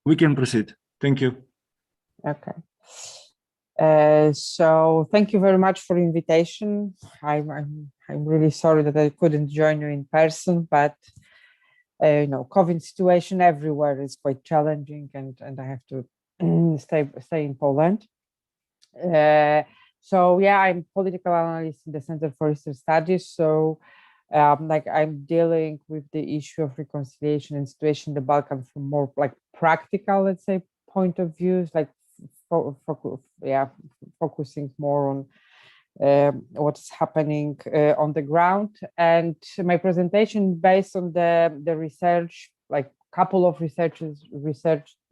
We can proceed. Thank you. Okay. So thank you very much for the invitation. I'm really sorry that I couldn't join you in person, but you know, COVID situation everywhere is quite challenging, and I have to stay in Poland. So yeah, I'm political analyst in the Center for Eastern Studies. So like I'm dealing with the issue of reconciliation and situation in the Balkan from more like practical, let's say, point of views, like focusing more on what's happening on the ground. And my presentation based on the research, like couple of research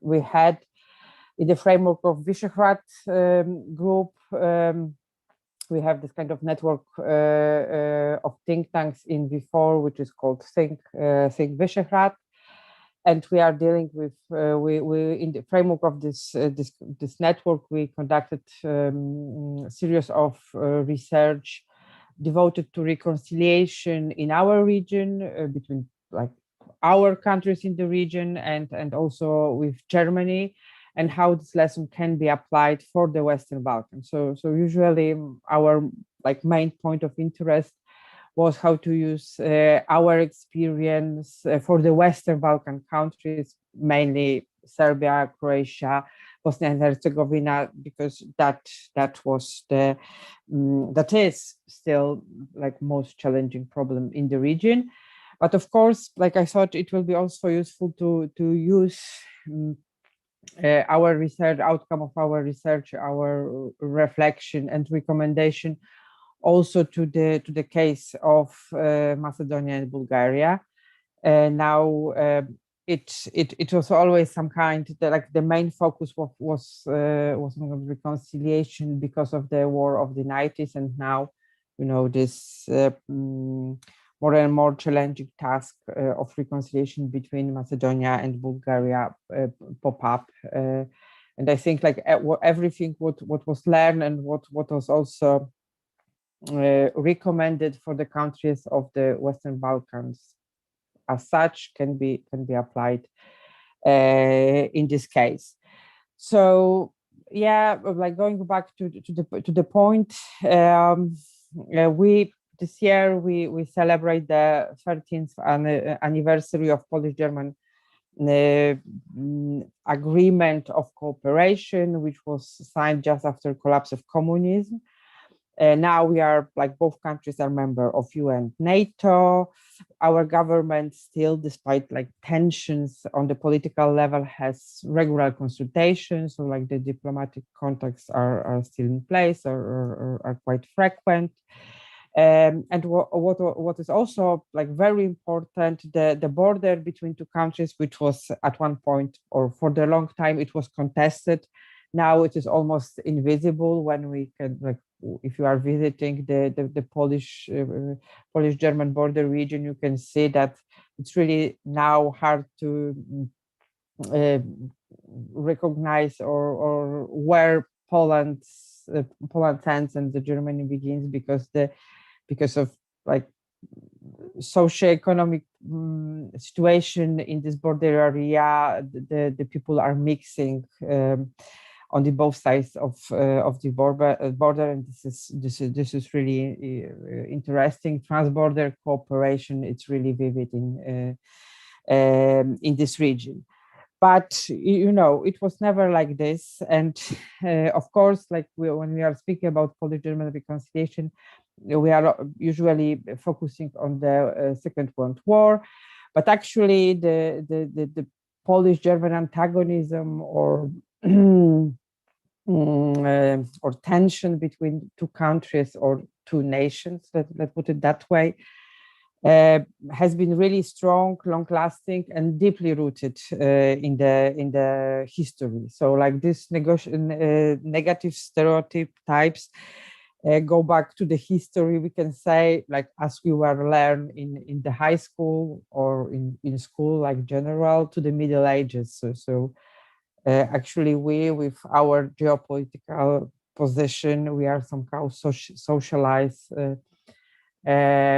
we had in the framework of Visegrad group. We have this kind of network of think tanks in V4, which is called Think Visegrad, and we are dealing with we in the framework of this network. We conducted series of research devoted to reconciliation in our region between like our countries in the region and also with Germany, and how this lesson can be applied for the Western Balkans. So usually our like main point of interest was how to use our experience for the Western Balkan countries, mainly Serbia, Croatia, Bosnia and Herzegovina, because that was the that is still like most challenging problem in the region. But of course, like I thought, it will be also useful to use our research, outcome of our research, our reflection and recommendation also to the case of Macedonia and Bulgaria. Now it was always some kind like the main focus was on reconciliation because of the war of the 90s, and now you know this more and more challenging task of reconciliation between Macedonia and Bulgaria pop up. And I think like everything what was learned and what was also recommended for the countries of the Western Balkans as such can be applied in this case. So yeah, like going back to the point, we this year we celebrate the 13th anniversary of Polish-German agreement of cooperation, which was signed just after collapse of communism. Now we are like both countries are member of UN, NATO. Our government still, despite like tensions on the political level, has regular consultations. So like the diplomatic contacts are still in place or are quite frequent. And what is also like very important, the border between two countries, which was at one point or for the long time it was contested. Now it is almost invisible when we can, like, if you are visiting the Polish-German border region, you can see that it's really now hard to recognize or where Poland ends and the Germany begins, because of like socioeconomic situation in this border area. The people are mixing on the both sides of the border, and this is really interesting. Transborder cooperation, it's really vivid in this region. But you know, it was never like this, and of course, like when we are speaking about Polish-German reconciliation, we are usually focusing on the Second World War, but actually the Polish-German antagonism or or tension between two countries or two nations, let's put it that way, has been really strong, long-lasting, and deeply rooted in the history. So, like this negative stereotypes go back to the history. We can say, like as we were learned in the high school or in school, like general, to the Middle Ages. So actually, we with our geopolitical position, we are somehow socialized in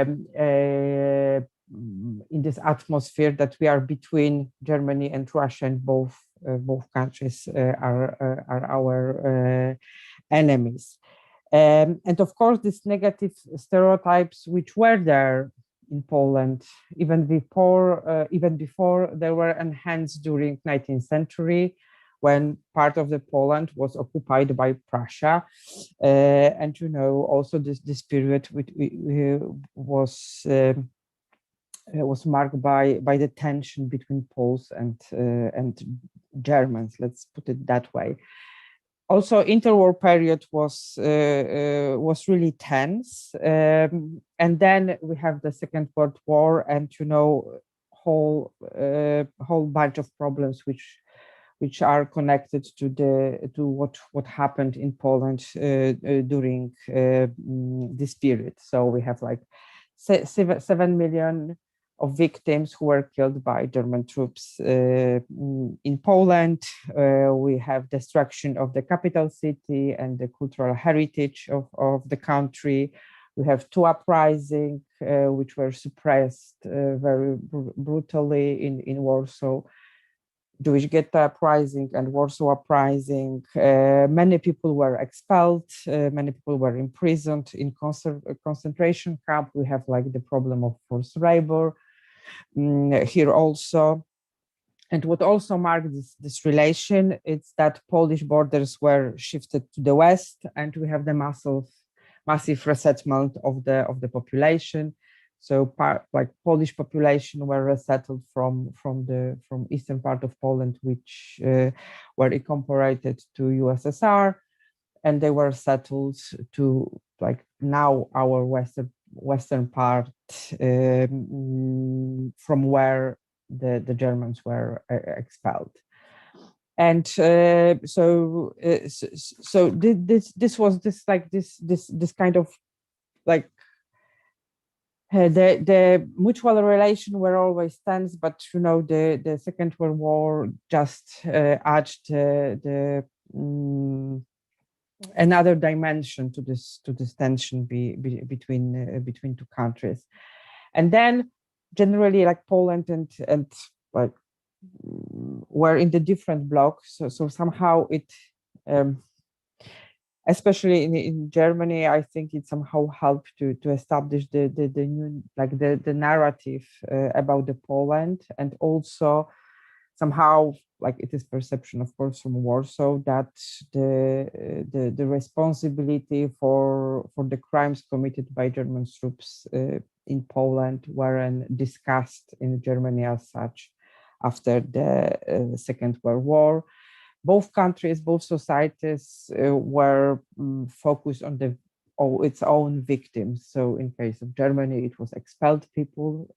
this atmosphere that we are between Germany and Russia, and both both countries are our enemies. And of course, these negative stereotypes, which were there in Poland even before they were enhanced during 19th century, when part of the Poland was occupied by Prussia, and also this period was marked by the tension between Poles and Germans. Let's put it that way. Also, interwar period was really tense, and then we have the Second World War, and whole bunch of problems which are connected to what happened in Poland during this period. So we have like 7 million of victims who were killed by German troops in Poland. We have destruction of the capital city and the cultural heritage of the country. We have two uprisings which were suppressed very brutally in Warsaw. Jewish Ghetto uprising and Warsaw uprising. Many people were expelled, many people were imprisoned in concentration camp. We have like the problem of forced labor here also. And what also marked this relation is that Polish borders were shifted to the west, and we have the massive resettlement of the population. So like Polish population were resettled from eastern part of Poland, which were incorporated to USSR, and they were settled to like now our western part, from where the Germans were expelled. And so this was this kind of like the mutual relation were always tense, but the Second World War just added another dimension to this tension between two countries. And then generally like Poland and like were in the different blocks, so somehow it especially in Germany, I think it somehow helped to establish the new the narrative about the Poland, and also somehow like it is perception, of course, from Warsaw that the responsibility for the crimes committed by German troops in Poland weren't discussed in Germany as such after the Second World War. Both countries, both societies were focused on its own victims. So in case of Germany, it was expelled people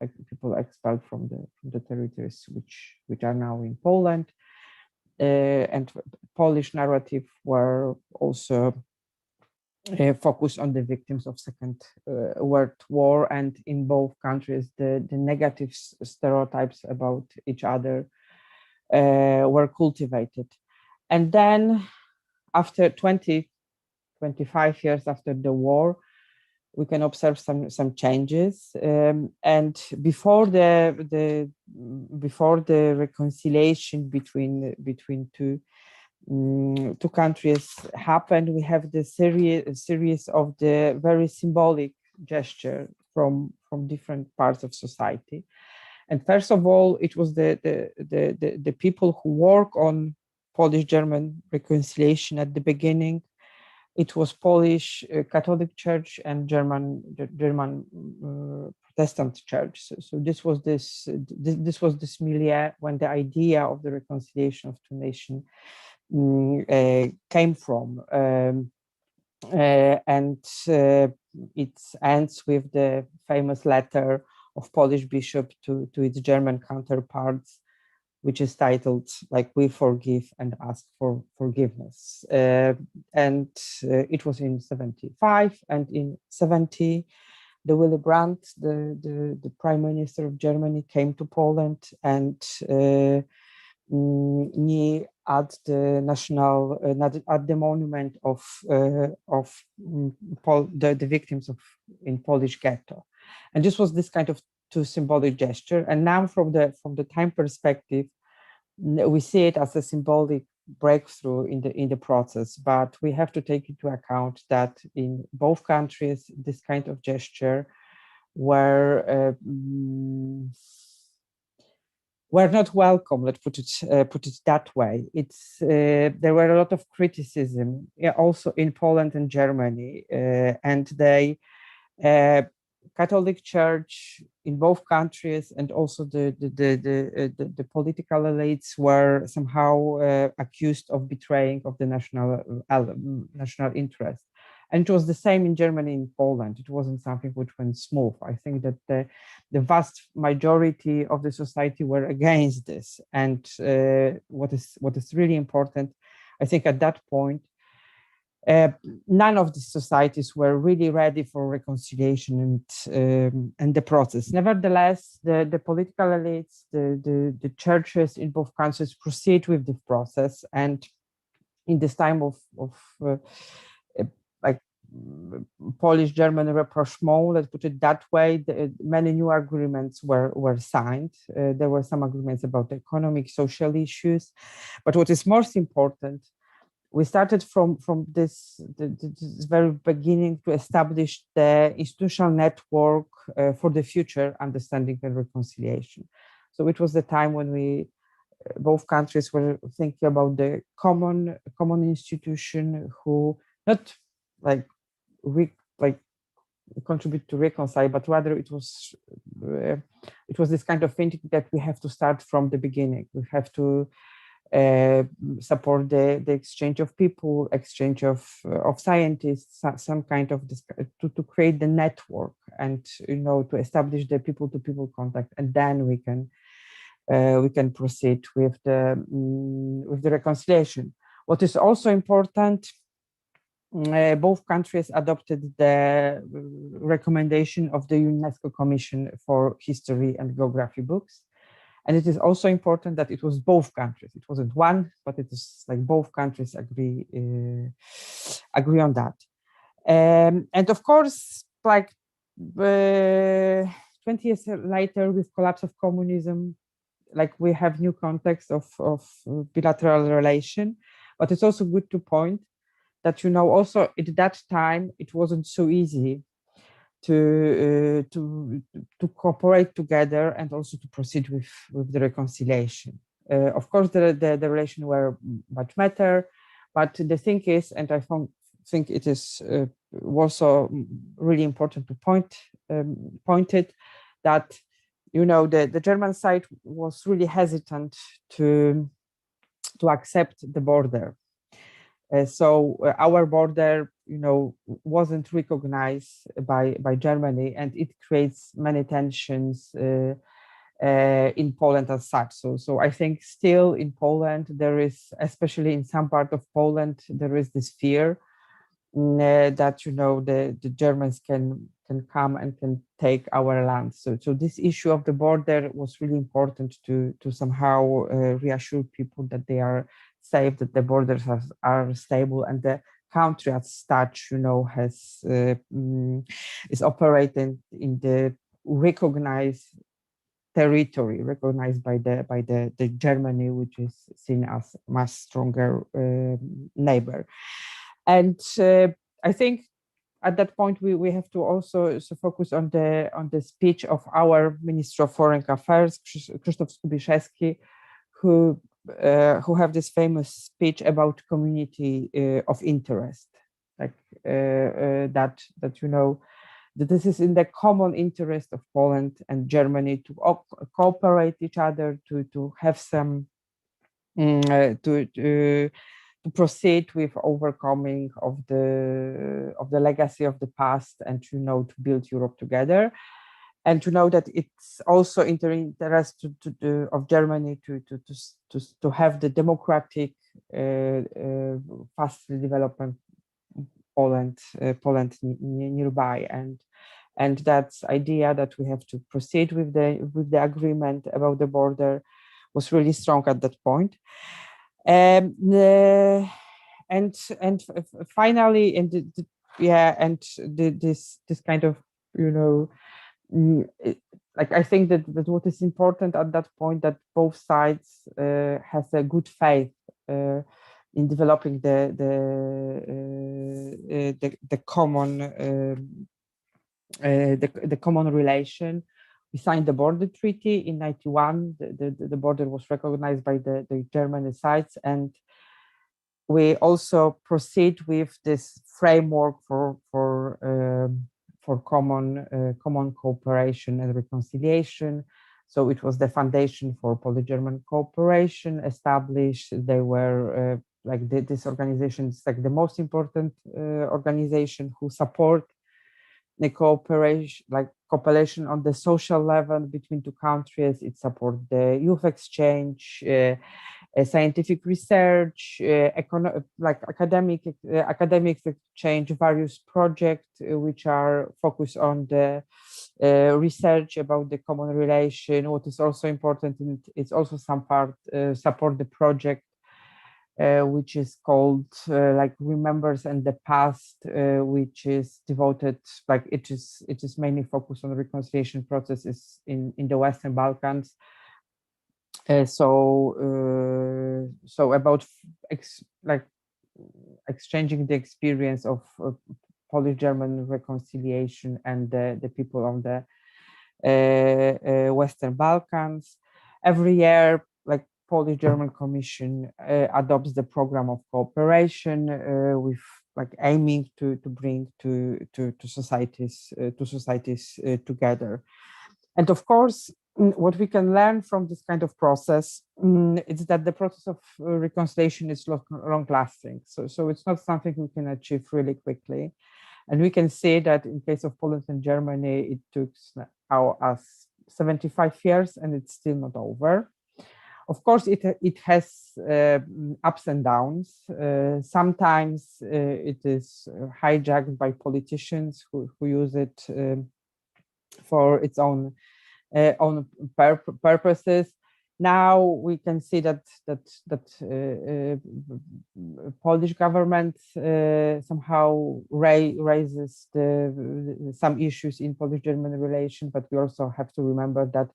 expelled from the territories which are now in Poland. And Polish narrative were also focused on the victims of Second World War. And in both countries, the negative stereotypes about each other were cultivated. And then after 25 years after the war, we can observe some changes. And before the reconciliation between two countries happened, we have the series of the very symbolic gesture from different parts of society. And first of all, it was the people who work on Polish-German reconciliation at the beginning. It was Polish Catholic Church and German Protestant Church. So this was this milieu when the idea of the reconciliation of two nations came from, and it ends with the famous letter of Polish bishop to its German counterparts, which is titled like "We forgive and ask for forgiveness." And it was in 75, and in 70, the Willy Brandt, the Prime Minister of Germany, came to Poland and at the national at the monument of the victims in Polish ghetto, and this was this kind of two symbolic gesture. And now from the time perspective, we see it as a symbolic breakthrough in the process, but we have to take into account that in both countries, this kind of gesture were not welcome. Let's put it that way. It's there were a lot of criticism, also in Poland and Germany, and they. Catholic Church in both countries and also the political elites were somehow accused of betraying of the national interest. And it was the same in Germany and Poland. It wasn't something which went smooth. I think that the vast majority of the society were against this. And what is really important, I think at that point, none of the societies were really ready for reconciliation and the process. Nevertheless, the political elites, the churches in both countries proceed with the process. And in this time of like Polish-German rapprochement, let's put it that way, many new agreements were signed. There were some agreements about economic, social issues. But what is most important, we started from this very beginning to establish the institutional network for the future understanding and reconciliation. So it was the time when we, both countries were thinking about the common institution who not like contribute to reconcile, but rather it was this kind of thinking that we have to start from the beginning. We have to support the exchange of people, exchange of scientists, some kind of this, to create the network and to establish the people-to-people contact, and then we can proceed with the reconciliation. What is also important, both countries adopted the recommendation of the UNESCO Commission for History and Geography books. And it is also important that it was both countries. It wasn't one, but it is like both countries agree on that. And of course, like 20 years later, with collapse of communism, like we have new context of bilateral relation. But it's also good to point that also at that time it wasn't so easy to cooperate together and also to proceed with the reconciliation. Of course, the relations were much better, but the thing is, and I think it is also really important to point it, that the German side was really hesitant to accept the border. So our border, wasn't recognized by Germany, and it creates many tensions in Poland as such. So I think still in Poland there is, especially in some part of Poland, there is this fear that the Germans can come and can take our land. So this issue of the border was really important to somehow reassure people that they are safe, that the borders are stable, and the country as such, has is operating in the recognized territory, recognized by the Germany, which is seen as a much stronger neighbor. And I think at that point we have to also focus on the speech of our Minister of Foreign Affairs, Krzysztof Skubiszewski, who have this famous speech about community of interest, like that this is in the common interest of Poland and Germany to cooperate each other, to have some to proceed with overcoming of the legacy of the past, and to build Europe together. And to know that it's also in the interest of Germany to have the democratic, fastly developing Poland nearby, and that's idea that we have to proceed with the agreement about the border was really strong at that point. And finally, this kind of like I think that what is important at that point, that both sides has a good faith in developing the common the common relation. We signed the border treaty in 91. The border was recognized by the German sides, and we also proceed with this framework for common cooperation and reconciliation. So it was the foundation for Polish-German cooperation established. They were this organization is like the most important organization who support the cooperation on the social level between two countries. It supports the youth exchange, scientific research, academic exchange, various projects which are focused on the research about the common relation. What is also important, it's also some part support the project which is called Remembers and the Past, which is devoted, it is mainly focused on reconciliation processes in the Western Balkans. So about exchanging the experience of Polish-German reconciliation and the people on the Western Balkans. Every year, Polish-German Commission adopts the program of cooperation with aiming to bring to societies together. And of course, what we can learn from this kind of process is that the process of reconciliation is long-lasting. So it's not something we can achieve really quickly. And we can see that in case of Poland and Germany, it took us 75 years and it's still not over. Of course, it has ups and downs. Sometimes it is hijacked by politicians who use it for its own purposes. Now we can see that Polish government somehow raises some issues in Polish-German relation, but we also have to remember that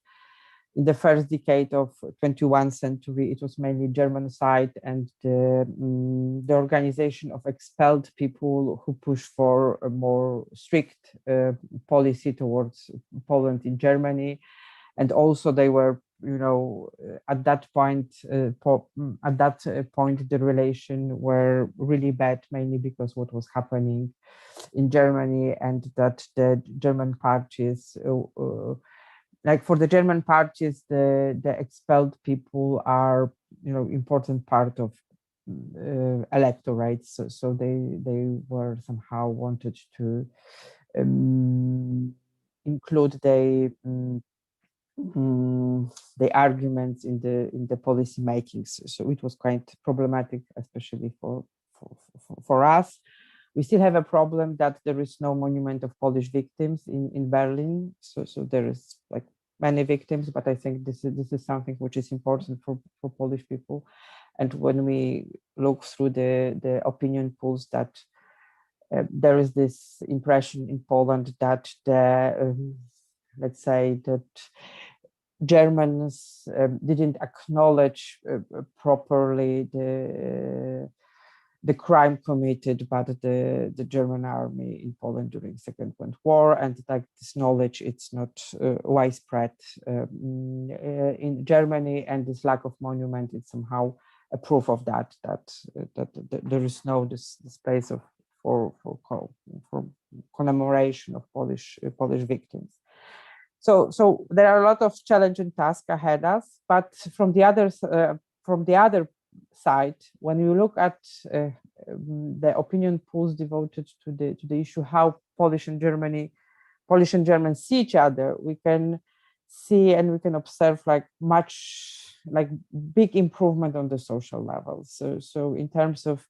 in the first decade of 21st century, it was mainly German side and the organization of expelled people who pushed for a more strict policy towards Poland in Germany. And also they were, at that point, the relation were really bad, mainly because what was happening in Germany, and that the German parties for the German parties, the expelled people are, important part of electorates. So they were somehow wanted to include the arguments in the policy making. So it was quite problematic, especially for us. We still have a problem that there is no monument of Polish victims in Berlin. So there is many victims, but I think this is something which is important for Polish people. And when we look through the opinion polls, that there is this impression in Poland that let's say that Germans didn't acknowledge properly the crime committed by the German army in Poland during Second World War, and this knowledge, it's not widespread in Germany, and this lack of monument is somehow a proof of that there is no this space for commemoration of Polish victims. So there are a lot of challenging tasks ahead us, but from the other side, when you look at the opinion polls devoted to the issue how Polish and Germans see each other, we can see and we can observe big improvement on the social level. So in terms of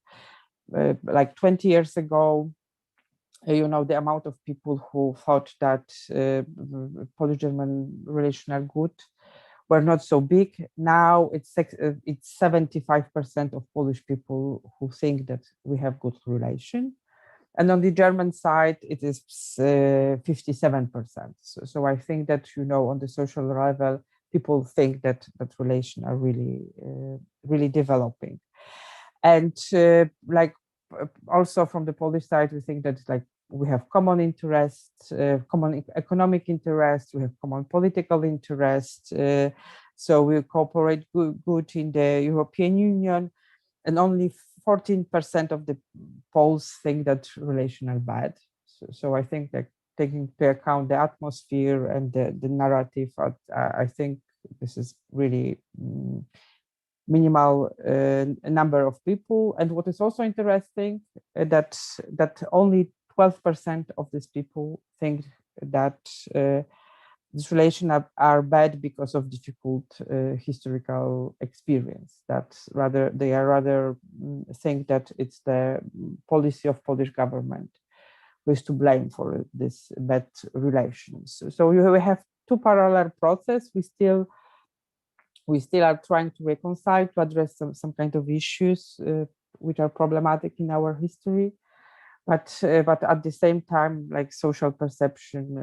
20 years ago, the amount of people who thought that Polish-German relations are good were not so big. Now it's 75% of Polish people who think that we have good relation. And on the German side, it is 57%. So I think that, on the social level, people think that relations are really developing. And also from the Polish side, we think that we have common interests, common economic interests, we have common political interests. So we cooperate good in the European Union, and only 14% of the Poles think that relations are bad. So I think that taking into account the atmosphere and the narrative, I think this is really minimal number of people. And what is also interesting, that only 12% of these people think that these relations are bad because of difficult historical experience. That they rather think that it's the policy of Polish government who is to blame for this bad relations. So we have two parallel processes. We still are trying to reconcile, to address some kind of issues which are problematic in our history. But at the same time, social perception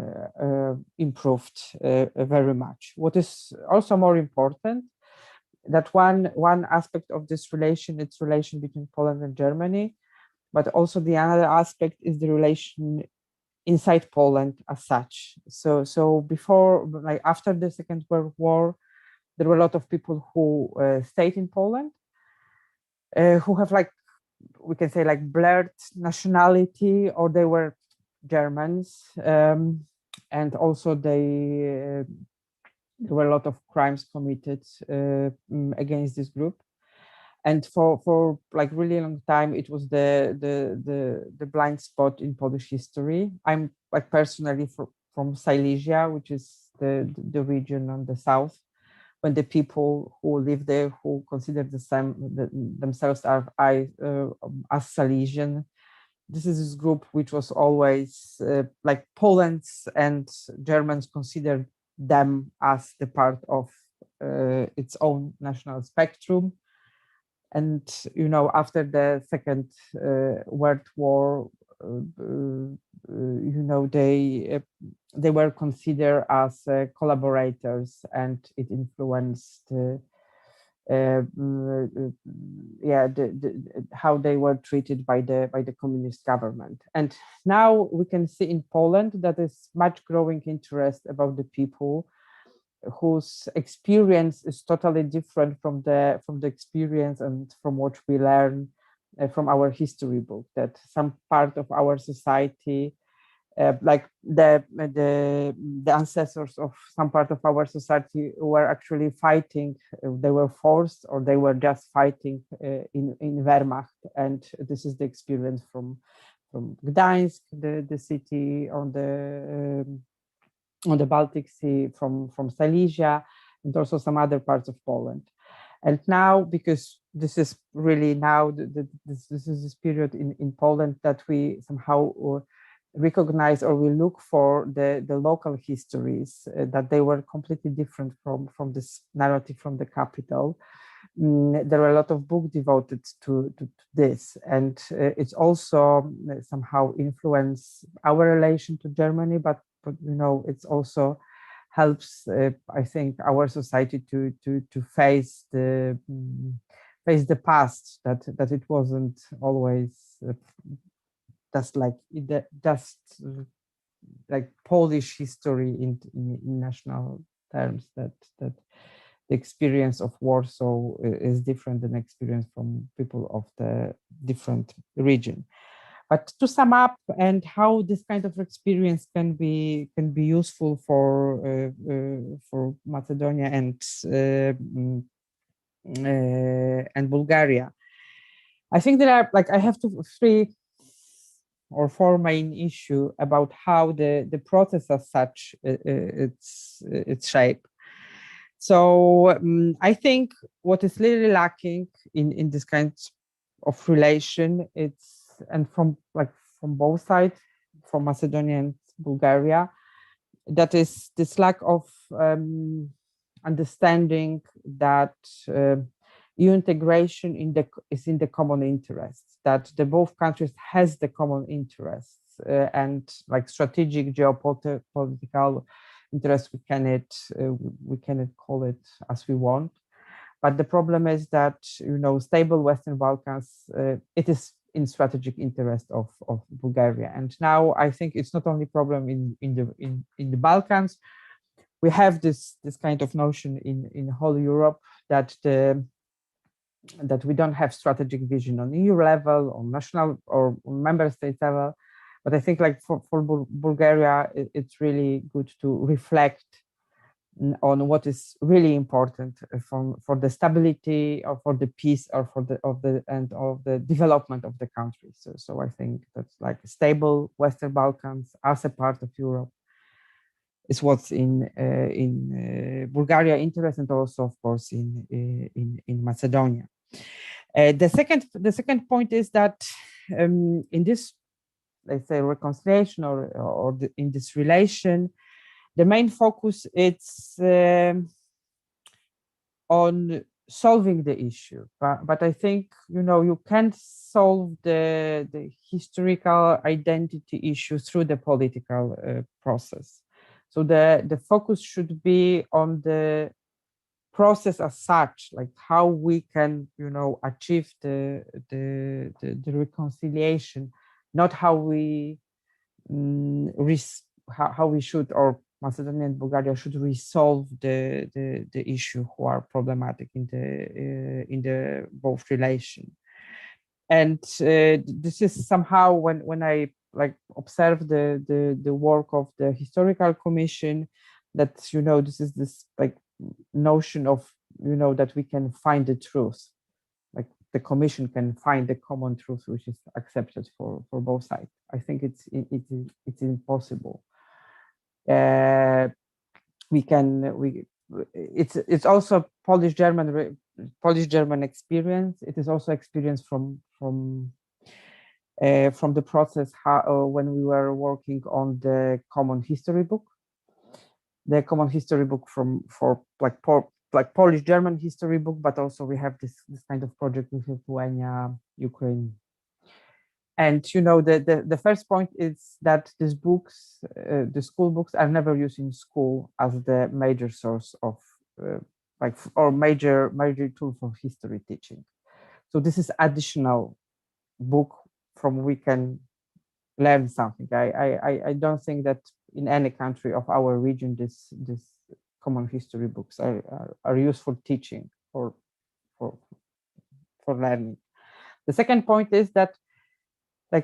improved very much. What is also more important, that one aspect of this relation, it's relation between Poland and Germany, but also the other aspect is the relation inside Poland as such. So before, after the Second World War, there were a lot of people who stayed in Poland, who have we can say blurred nationality, or they were Germans, and also there were a lot of crimes committed against this group. And for really long time, it was the blind spot in Polish history. I'm personally from Silesia, which is the region on the south, when the people who live there, who consider themselves as Silesian, this is this group which was always Poland's, and Germans considered them as the part of its own national spectrum. And after the Second World War, they were considered as collaborators, and it influenced how they were treated by the communist government. And now we can see in Poland that is much growing interest about the people whose experience is totally different from the experience and from what we learn from our history book, that some part of our society, the ancestors of some part of our society, were actually fighting, they were forced, or they were just fighting in Wehrmacht. And this is the experience from Gdańsk, the city on the Baltic Sea, from Silesia, and also some other parts of Poland. And now, because this is really now, this is this period in Poland that we somehow recognize, or we look for the local histories, that they were completely different from this narrative from the capital. There are a lot of books devoted to this, and it's also somehow influenced our relation to Germany, but it's also helps, I think, our society to face the past, that it wasn't always just Polish history in national terms, that the experience of Warsaw is different than experience from people of the different region. But to sum up, and how this kind of experience can be useful for Macedonia and Bulgaria, I think there are I have 3 or 4 main issue about how the process as such its shape. So I think what is really lacking in this kind of relation, and from both sides, from Macedonia and Bulgaria, that is this lack of understanding that EU integration is in the common interests, that the both countries has the common interests and like strategic geopolitical interests. We cannot call it as we want. But the problem is that, stable Western Balkans, it is in strategic interest of Bulgaria. And now I think it's not only problem in the Balkans. We have this kind of notion in whole Europe that we don't have strategic vision on EU level, on national or member state level. But I think like for Bulgaria, it's really good to reflect on what is really important for the stability or for the peace or for the development of the country. So I think that's like stable Western Balkans as a part of Europe is what's in Bulgaria interest, and also of course in Macedonia. The second point is that in this, let's say, reconciliation in this relation, the main focus is on solving the issue, but I think you can't solve the historical identity issue through the political process. So the focus should be on the process as such, like how we can achieve the reconciliation, not how we how we should, or Macedonia and Bulgaria should resolve the issue who are problematic in the both relation. And this is somehow when I like observe the work of the historical commission, that this is this like notion of that we can find the truth, like the commission can find the common truth which is accepted for both sides. I think it's impossible. It's also Polish-German experience. It is also experience from the process when we were working on the common history book. The common history book for Polish-German history book, but also we have this kind of project with Lithuania, Ukraine. And the first point is that these books, the school books, are never used in school as the major source of or major tool for history teaching. So this is additional book from we can learn something. I don't think that in any country of our region this common history books are useful teaching for learning. The second point is that I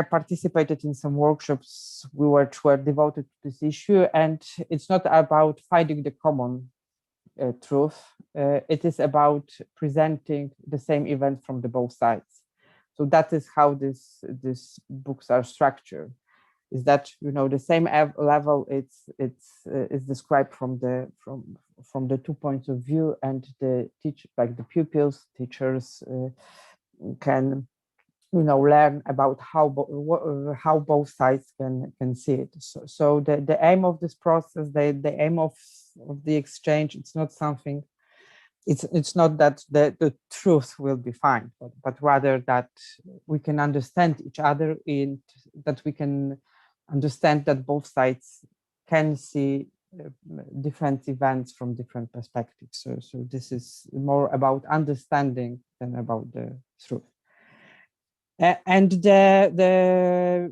participated in some workshops which were devoted to this issue, and it's not about finding the common truth. It is about presenting the same event from the both sides. So that is how these books are structured. Is that the same level? It's described from the 2 points of view, and the pupils, teachers can learn about how both sides can see it. So the aim of this process, the aim of the exchange, it's not something. It's not that the truth will be found, but rather that we can understand each other, and that we can understand that both sides can see different events from different perspectives. So this is more about understanding than about the truth. And the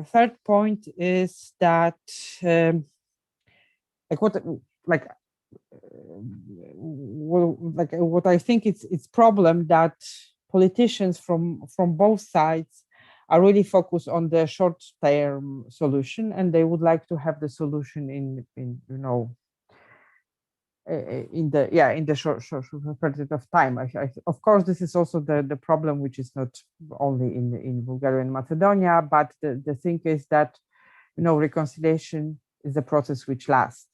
third point is that what I think it's problem that politicians from both sides are really focused on the short-term solution, and they would like to have the solution in the short period of time. Of course, this is also the problem, which is not only in Bulgaria and Macedonia, but the thing is that reconciliation is a process which lasts.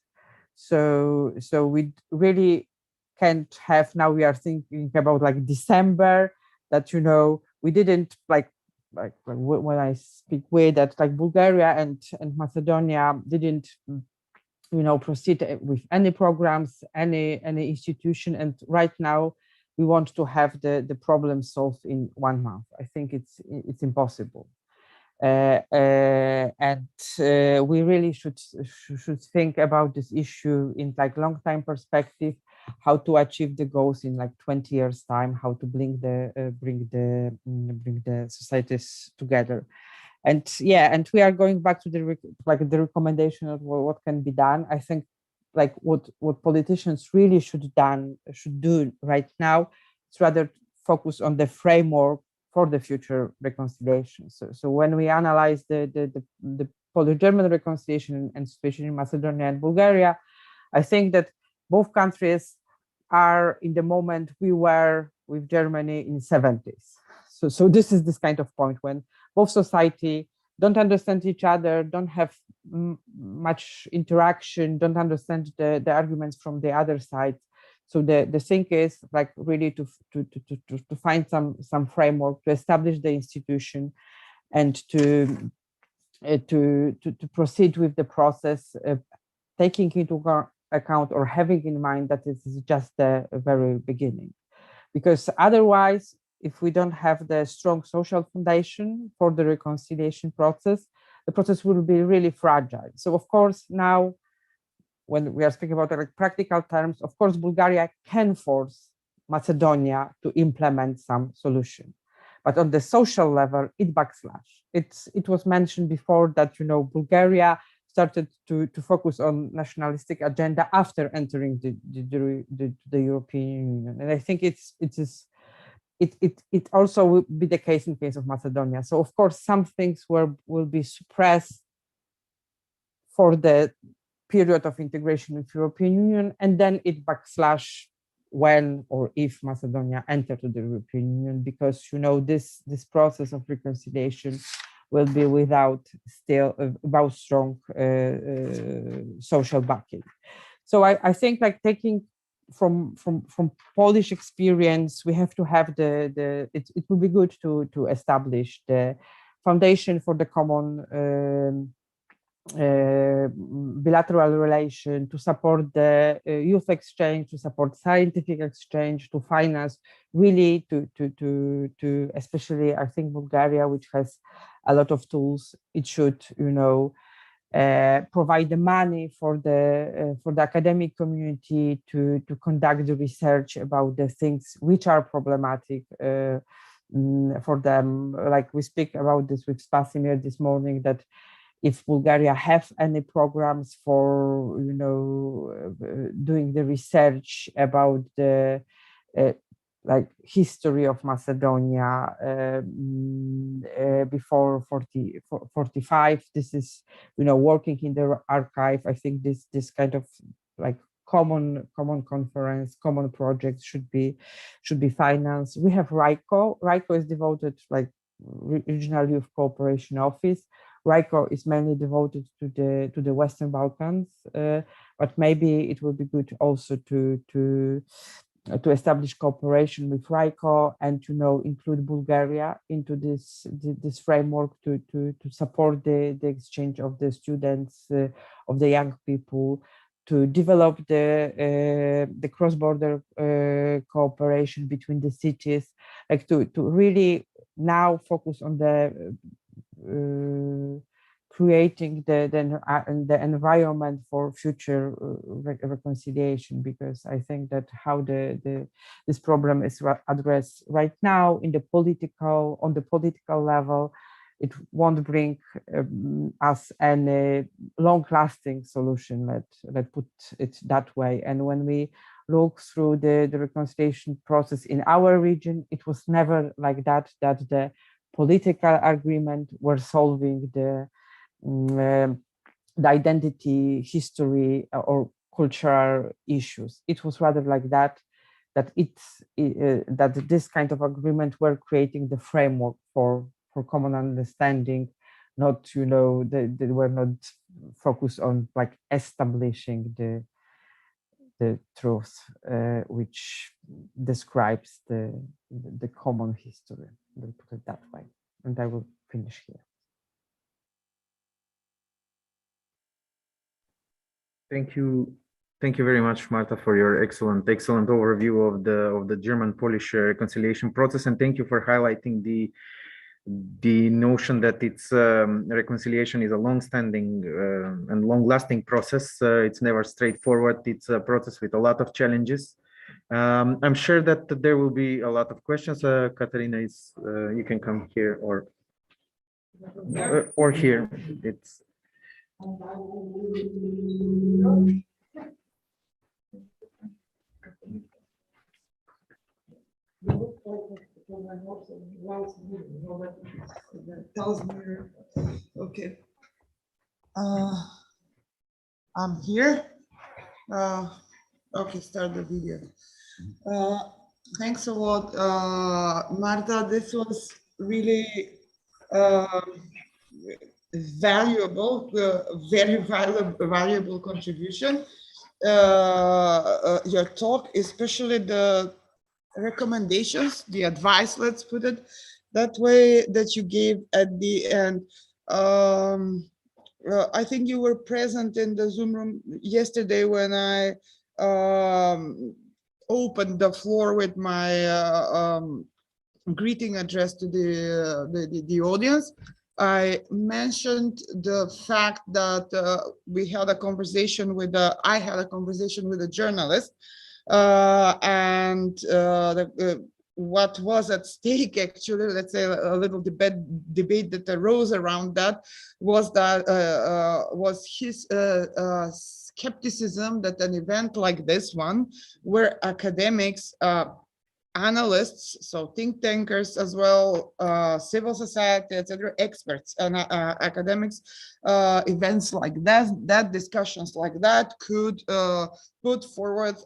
So we really can't have, now we are thinking about like December, that we didn't like when I speak with that, like Bulgaria and Macedonia didn't proceed with any programs, any institution, and right now we want to have the problem solved in 1 month. I think it's impossible. And we really should think about this issue in like long time perspective, how to achieve the goals in like 20 years time, how to bring the societies together. And yeah, and we are going back to the recommendation of what can be done. I think like what politicians really should do right now is rather focus on the framework for the future reconciliation. So when we analyze the Polish-German reconciliation and especially in Macedonia and Bulgaria, I think that both countries are in the moment we were with Germany in 70s. So this is this kind of point when both society don't understand each other, don't have much interaction, don't understand the arguments from the other side. So the thing is like really to find some framework to establish the institution and to proceed with the process, taking into account or having in mind that this is just the very beginning. Because otherwise, if we don't have the strong social foundation for the reconciliation process, the process will be really fragile. So of course, now when we are speaking about like practical terms, of course, Bulgaria can force Macedonia to implement some solution. But on the social level, it backslash. It was mentioned before that, you know, Bulgaria started to focus on nationalistic agenda after entering the European Union. And I think it also will be the case in case of Macedonia. So of course, some things will be suppressed for the period of integration with European Union, and then it backslash when or if Macedonia entered the European Union, because you know this process of reconciliation will be without strong social backing. So I think like taking from Polish experience, we have to have it will be good to establish the foundation for the common bilateral relation, to support the youth exchange, to support scientific exchange, to finance really to especially I think Bulgaria, which has a lot of tools, it should, you know, provide the money for the academic community to conduct the research about the things which are problematic for them. Like we speak about this with Spasimir this morning, that if Bulgaria have any programs for, you know, doing the research about the like history of Macedonia before 45, this is, you know, working in the archive. I think this kind of like common conference, common projects should be financed. We have RICO. RICO is devoted like Regional Youth Cooperation Office. RICO is mainly devoted to the Western Balkans, but maybe it would be good also to establish cooperation with RICO and to include Bulgaria into this framework to support the exchange of the students, of the young people, to develop the cross-border cooperation between the cities, like to really now focus on the creating the environment for future reconciliation, because I think that how this problem is addressed right now on the political level, it won't bring us any long-lasting solution. Let's put it that way. And when we look through the reconciliation process in our region, it was never like that the political agreement were solving the identity, history, or cultural issues. It was rather like that this kind of agreement were creating the framework for common understanding. Not, they were not focused on like establishing the truth, which describes the common history. Let's put it that way. And I will finish here. Thank you Thank you very much, Marta, for your excellent overview of the German-Polish reconciliation process, and thank you for highlighting the notion that it's reconciliation is a long-standing and long-lasting process. It's never straightforward. It's a process with a lot of challenges. I'm sure that there will be a lot of questions. Katarina, you can come here or here. It's Okay. I'm here. Okay, start the video. Thanks a lot, Marta. This was really valuable, very valuable contribution. Your talk, especially the recommendations, the advice, let's put it that way, that you gave at the end. I think you were present in the Zoom room yesterday when I opened the floor with my greeting address to the audience. I mentioned the fact that we had a conversation with I had a conversation with a journalist, and what was at stake, actually, let's say a little debate that arose around that was that was his skepticism that an event like this one, where academics, analysts, so think tankers as well, civil society, etc., experts and academics, events like that, discussions like that could put forward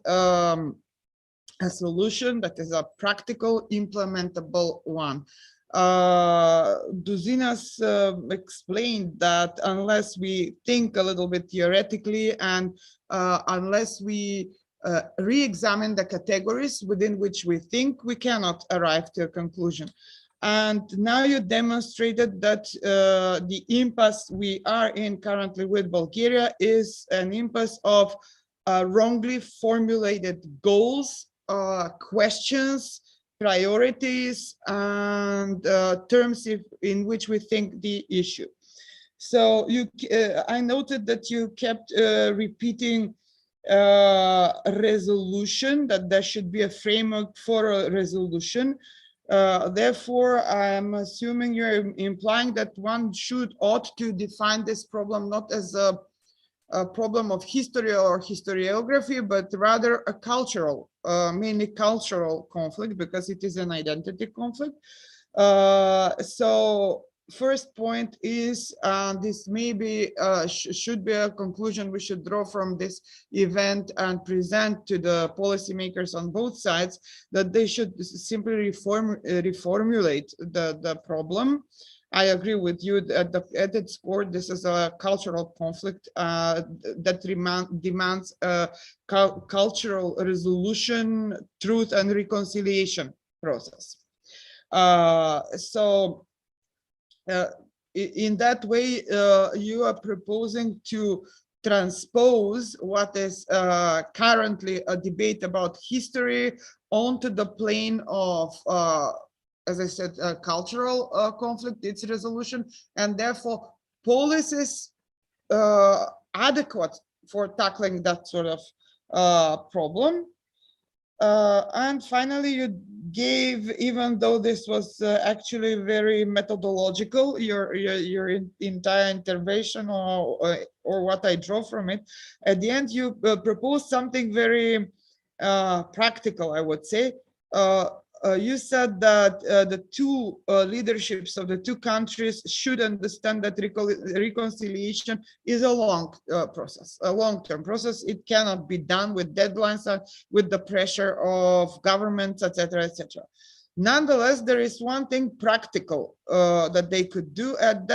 a solution that is a practical, implementable one. Duzinas explained that unless we think a little bit theoretically and unless we re-examine the categories within which we think, we cannot arrive to a conclusion. And now you demonstrated that the impasse we are in currently with Bulgaria is an impasse of wrongly formulated goals, questions, priorities, and terms in which we think the issue. So I noted that you kept repeating resolution, that there should be a framework for a resolution. Therefore, I'm assuming you're implying that one ought to define this problem not as a problem of history or historiography, but rather a cultural, mainly cultural conflict, because it is an identity conflict. So first point is, this maybe should be a conclusion we should draw from this event and present to the policymakers on both sides, that they should simply reformulate the problem. I agree with you that at its core, this is a cultural conflict that demands a cultural resolution, truth, and reconciliation process. So in that way, you are proposing to transpose what is currently a debate about history onto the plane of as I said, cultural conflict, its resolution, and therefore policies adequate for tackling that sort of problem. And finally, you gave, even though this was actually very methodological, your entire intervention or what I draw from it, at the end you proposed something very practical, I would say. You said that the two leaderships of the two countries should understand that reconciliation is a long-term process. It cannot be done with deadlines and with the pressure of governments, etc., etc. Nonetheless, there is one thing practical that they could do, and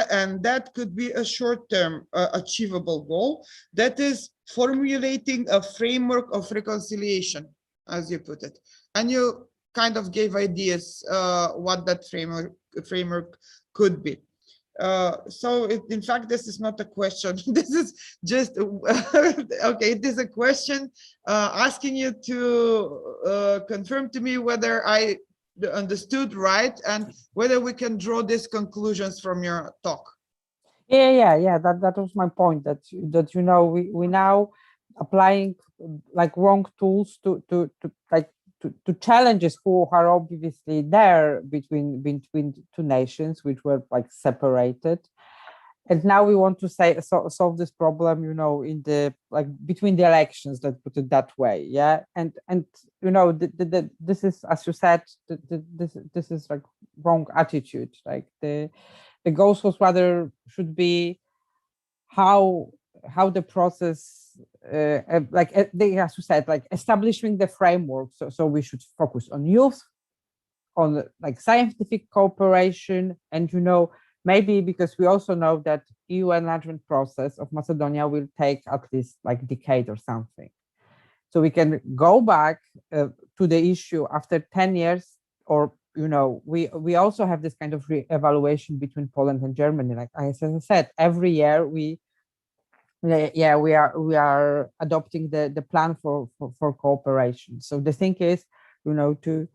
that could be a short-term achievable goal. That is formulating a framework of reconciliation, as you put it. And you kind of gave ideas what that framework could be. In fact, this is not a question. This is just okay. It is a question asking you to confirm to me whether I understood right and whether we can draw these conclusions from your talk. Yeah. That was my point. That you know we now applying like wrong tools to challenges who are obviously there between two nations which were like separated, and now we want to solve this problem, you know, in the like between the elections, let's put it that way. Yeah, and you know this is, as you said, this is like wrong attitude. Like the goals was rather should be how the process as you said, like establishing the framework. So we should focus on youth, on like scientific cooperation, and you know, maybe because we also know that EU enlargement process of Macedonia will take at least like a decade or something. So we can go back to the issue after 10 years, or you know, we also have this kind of re-evaluation between Poland and Germany. Like as I said, every year we are adopting the plan for cooperation. So the thing is, you know, to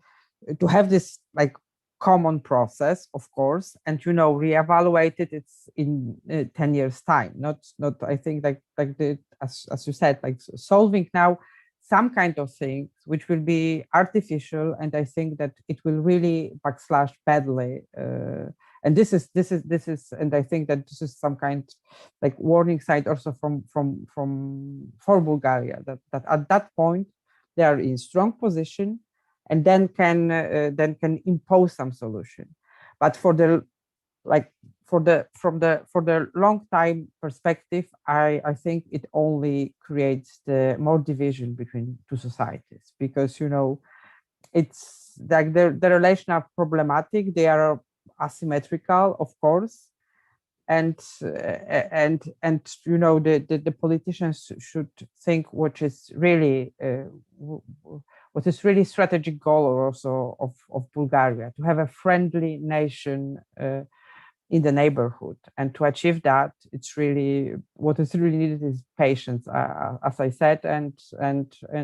have this like common process, of course, and you know, reevaluate it. It's in 10 years time, not I think like as you said, like solving now some kind of things which will be artificial, and I think that it will really backslash badly. And this is, and I think that this is some kind like warning sign also for Bulgaria, that at that point they are in strong position, and then can impose some solution. But for the like for the long time perspective, I think it only creates the more division between two societies, because you know, it's like the relation are problematic. They are asymmetrical, of course, and you know, the politicians should think what is really strategic goal also of Bulgaria, to have a friendly nation in the neighborhood. And to achieve that, it's really what is really needed is patience, as I said, and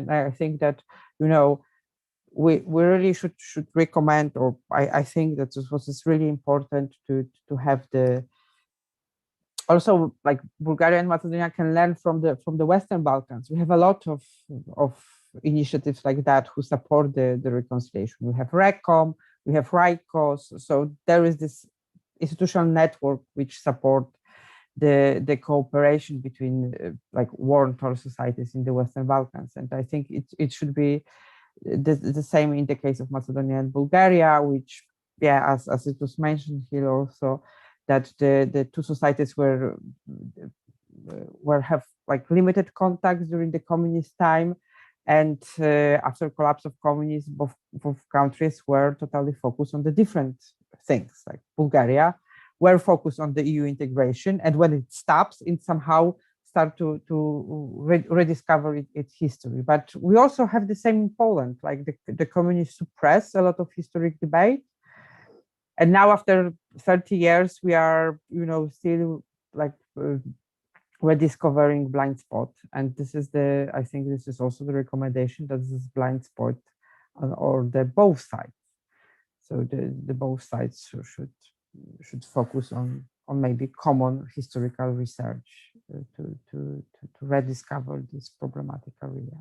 I think that, you know, we really should recommend, or I think that this was really important to have the also like Bulgaria and Macedonia can learn from the Western Balkans. We have a lot of initiatives like that who support the reconciliation. We have RECOM, we have RICOS, so there is this institutional network which support the cooperation between like war-torn societies in the Western Balkans. And I think it should be the same in the case of Macedonia and Bulgaria, which, yeah, as it was mentioned here also, that the two societies were have like limited contacts during the communist time, and after collapse of communism, both countries were totally focused on the different things. Like Bulgaria were focused on the EU integration, and when it stops, it somehow start to rediscover its history. But we also have the same in Poland. Like the communists suppress a lot of historic debate, and now after 30 years, we are, you know, still like rediscovering blind spot. And this is I think this is also the recommendation, that this is blind spot or the both sides. So the both sides should focus on maybe common historical research to rediscover this problematic area.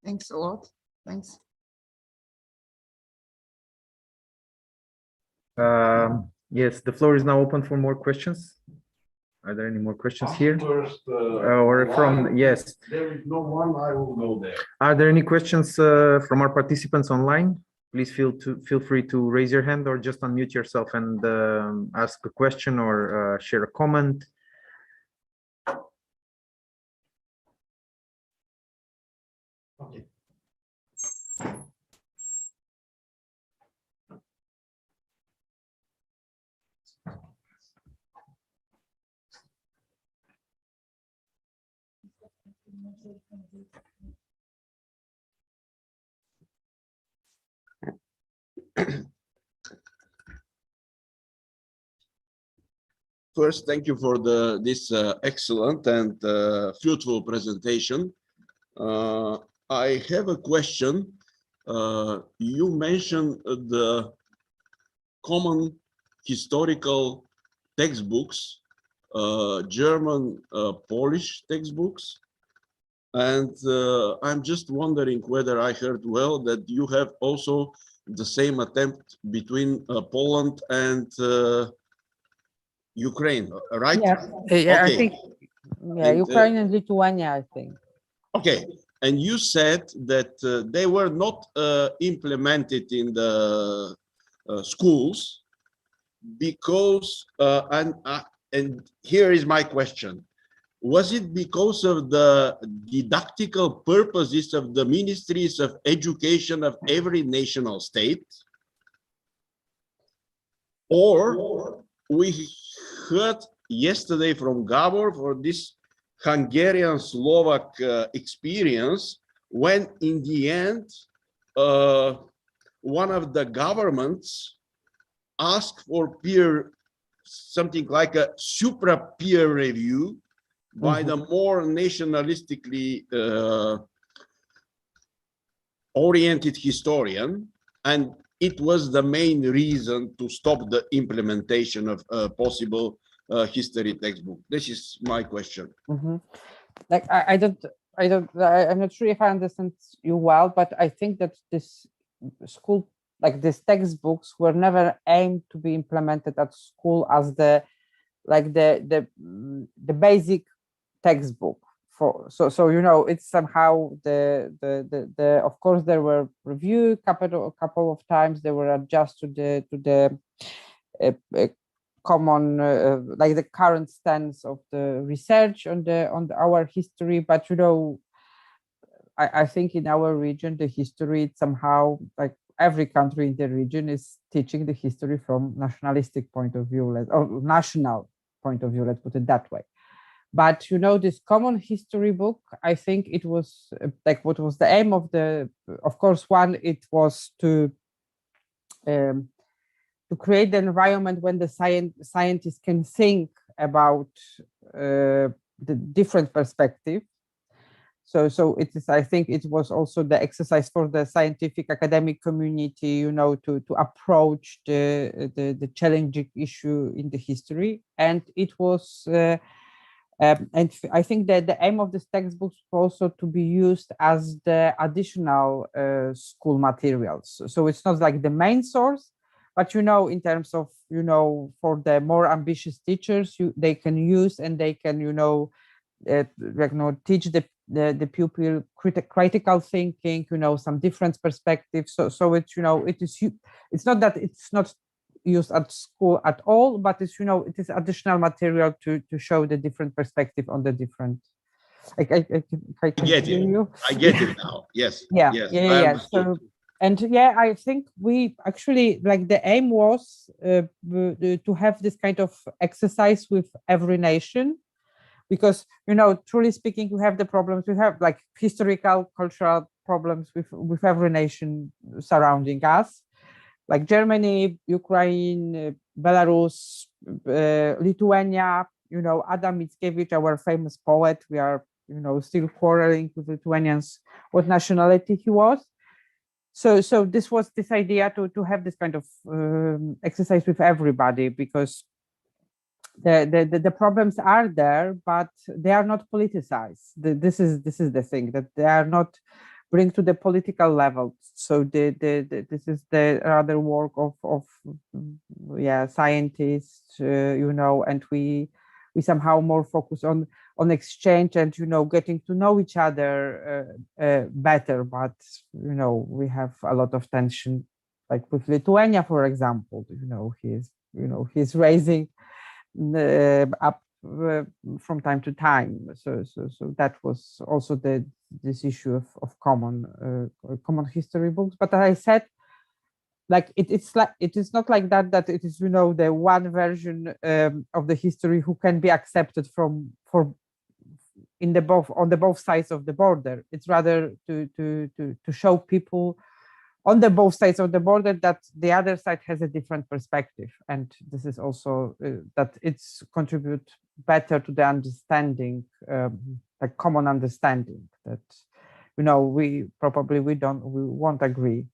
Thanks a lot. Thanks. Yes, the floor is now open for more questions. Are there any more questions here? First, or from, yes. There is no one, I will go there. Are there any questions from our participants online? Please feel free to raise your hand or just unmute yourself and ask a question or share a comment. Okay. First, thank you for this excellent and fruitful presentation. I have a question. You mentioned the common historical textbooks, German, Polish textbooks. And I'm just wondering whether I heard well that you have also the same attempt between Poland and Ukraine, right? Yeah, yeah, Okay. I think, yeah, And, Ukraine and Lithuania, I think. Okay, and you said that they were not implemented in the schools because, and here is my question. Was it because of the didactical purposes of the ministries of education of every national state? Or we heard yesterday from Gabor for this Hungarian Slovak experience, when in the end one of the governments asked for something like a supra peer review by the more nationalistically oriented historian, and it was the main reason to stop the implementation of a possible history textbook. This is my question. Like I'm not sure if I understand you well, but I think that this school, like these textbooks, were never aimed to be implemented at school as the basic textbook. So you know, it's somehow the of course there were review couple of times, they were adjusted to the common like the current stance of the research on our history. But you know, I think in our region the history, it's somehow like every country in the region is teaching the history from nationalistic point of view, or national point of view, let's put it that way. But you know, this common history book, I think it was like, what was the aim of of course, one, it was to create the environment when the scientists can think about the different perspective. So it is, I think it was also the exercise for the scientific academic community, you know, to approach the challenging issue in the history. And it was and I think that the aim of this textbooks was also to be used as the additional school materials. So it's not like the main source, but you know, in terms of, you know, for the more ambitious teachers, they can use, and they can, you know, teach the pupil critical thinking, you know, some different perspectives. So it's, you know, it's not that it's not used at school at all, but it's, you know, it is additional material to show the different perspective on the different. I get it. You. I get it now. Yes. Yeah. Yes. Yeah. So, and yeah, I think we actually, like, the aim was to have this kind of exercise with every nation, because, you know, truly speaking, we have the problems. We have like historical, cultural problems with every nation surrounding us, like Germany, Ukraine, Belarus, Lithuania. You know, Adam Mickiewicz, our famous poet, we are, you know, still quarreling with Lithuanians what nationality he was. So this was this idea to have this kind of exercise with everybody, because the problems are there, but they are not politicized. This is the thing, that they are not bring to the political level. So this is the other work of scientists, you know, and we somehow more focus on exchange and, you know, getting to know each other better. But, you know, we have a lot of tension, like with Lithuania, for example. You know, he's raising up from time to time. So that was also this issue of common history books. But as I said, like it is not like that it is, you know, the one version of the history who can be accepted on the both sides of the border. It's rather to show people on the both sides of the border, that the other side has a different perspective, and this is also that it's contribute better to the understanding, a common understanding that, you know, we won't agree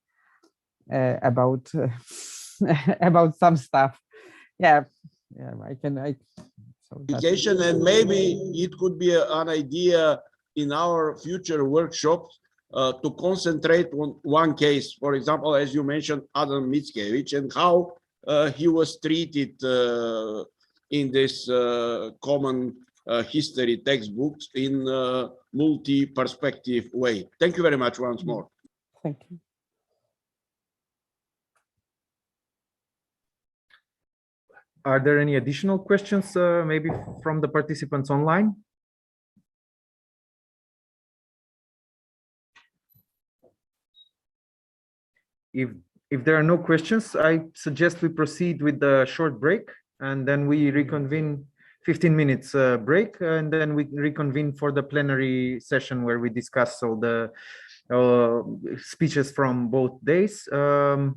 about about some stuff. Yeah, so education, and maybe it could be an idea in our future workshops to concentrate on one case. For example, as you mentioned, Adam Mickiewicz, and how he was treated in this common history textbooks in a multi-perspective way. Thank you very much once more. Thank you. Are there any additional questions, maybe from the participants online? If there are no questions, I suggest we proceed with the short break, and then we reconvene. 15 minutes break, and then we reconvene for the plenary session where we discuss all the speeches from both days, and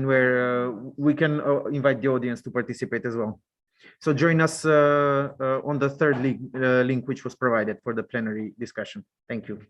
where we can invite the audience to participate as well. So join us on the third link which was provided for the plenary discussion. Thank you.